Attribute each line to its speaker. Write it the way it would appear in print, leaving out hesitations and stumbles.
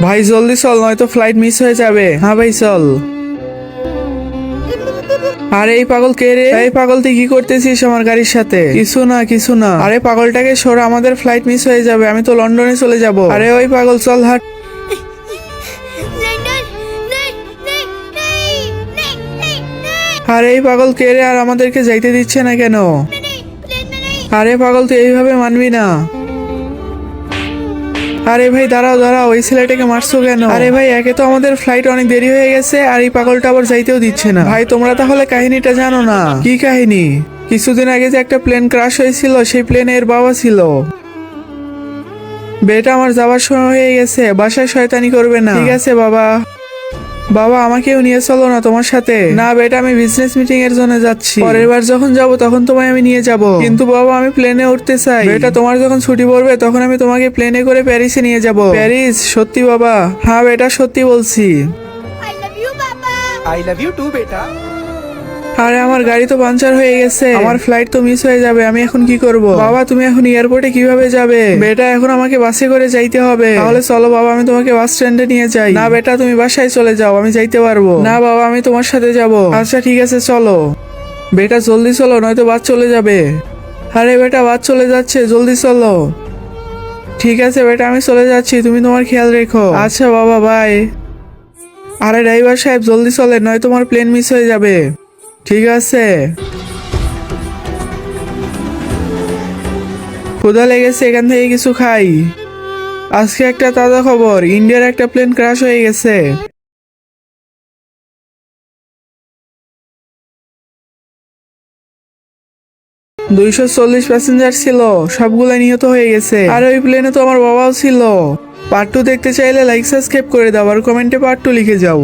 Speaker 1: ভাই জলদি চল, নয়তো ফ্লাইট মিস হয়ে যাবে। হ্যাঁ ভাই চল। আরে এই পাগল কে রে? এই পাগল তুই কি করতেছিস আমার গাড়ির সাথে? কিছু না কিছু না। আরে পাগলটাকে সরা, আমাদের ফ্লাইট মিস হয়ে যাবে, আমি তো লন্ডনে চলে যাব। আরে ওই পাগল চল হাট। আরে এই পাগল কে রে? আর আমাদেরকে যাইতে দিচ্ছে না কেন? আরে পাগল তুই এইভাবে মানবি না। আরে ভাই দাঁড়াও দাঁড়াও, ওই ছেলেটাকে মারছো কেন? আরে ভাই একে তো আমাদের ফ্লাইট অনেক দেরি হয়ে গেছে, আর এই পাগলটা আবার যাইতেও দিচ্ছে না। ভাই তোমরা তাহলে কাহিনীটা জানো না? কি কাহিনী? কিছুদিন আগে যে একটা প্লেন ক্রাশ হয়েছিল, সেই প্লেনে এর বাবা ছিল। বেটা আমার যাওয়ার সময় হয়ে গেছে, বাসায় শয়তানি করবে না, ঠিক আছে বাবা? বাবা আমাকেও নিয়ে চলো না তোমার সাথে। না বেটা, আমি বিজনেস মিটিং এর জন্য যাচ্ছি, পরের বার যখন যাব তখন তোমায় আমি নিয়ে যাব। কিন্তু বাবা আমি প্লেনে উঠতে চাই। বেটা তোমার যখন ছুটি পড়বে তখন আমি তোমাকে প্লেনে করে প্যারিসে নিয়ে যাব। প্যারিস? সত্যি বাবা? হ্যাঁ বেটা সত্যি বলছি।
Speaker 2: I love you, Papa.
Speaker 3: I love you too, beta.
Speaker 1: আরে আমার গাড়ি তো পাঞ্চার হয়ে গেছে, আমার ফ্লাইট তো মিস হয়ে যাবে, আমি এখন কি করব? বাবা তুমি এখন এয়ারপোর্টে কিভাবে যাবে? বেটা এখন আমাকে বাসে করে যাইতে হবে। তাহলে চলো বাবা, আমি তোমাকে বাস স্ট্যান্ডে নিয়ে যাই। না বেটা তুমি বাসায় চলে যাও, আমি যাইতে পারবো না। বাবা আমি তোমার সাথে যাব। আচ্ছা ঠিক আছে চলো। বেটা জলদি চলো, নয়তো বাস চলে যাবে। আরে বেটা বাস চলে যাচ্ছে, জলদি চলো। ঠিক আছে বেটা আমি চলে যাচ্ছি, তুমি তোমার খেয়াল রেখো। আচ্ছা বাবা বাই। আরে ড্রাইভার সাহেব জলদি চলে, নয় তোমার প্লেন মিস হয়ে যাবে। ঠিক আছে। ক্ষুধা লেগেছে, এখান থেকে কিছু খাই। আজকে একটা তাজা খবর, ইন্ডিয়ার একটা প্লেন ক্র্যাশ হয়ে গেছে। 240 প্যাসেঞ্জার ছিল, সবগুলো নিহত হয়ে গেছে। আর ওই প্লেনে তো আমার বাবাও ছিল। পার্ট 2 দেখতে চাইলে লাইক সাবস্ক্রাইব করে দাও আর কমেন্টে পার্ট 2 লিখে যাও।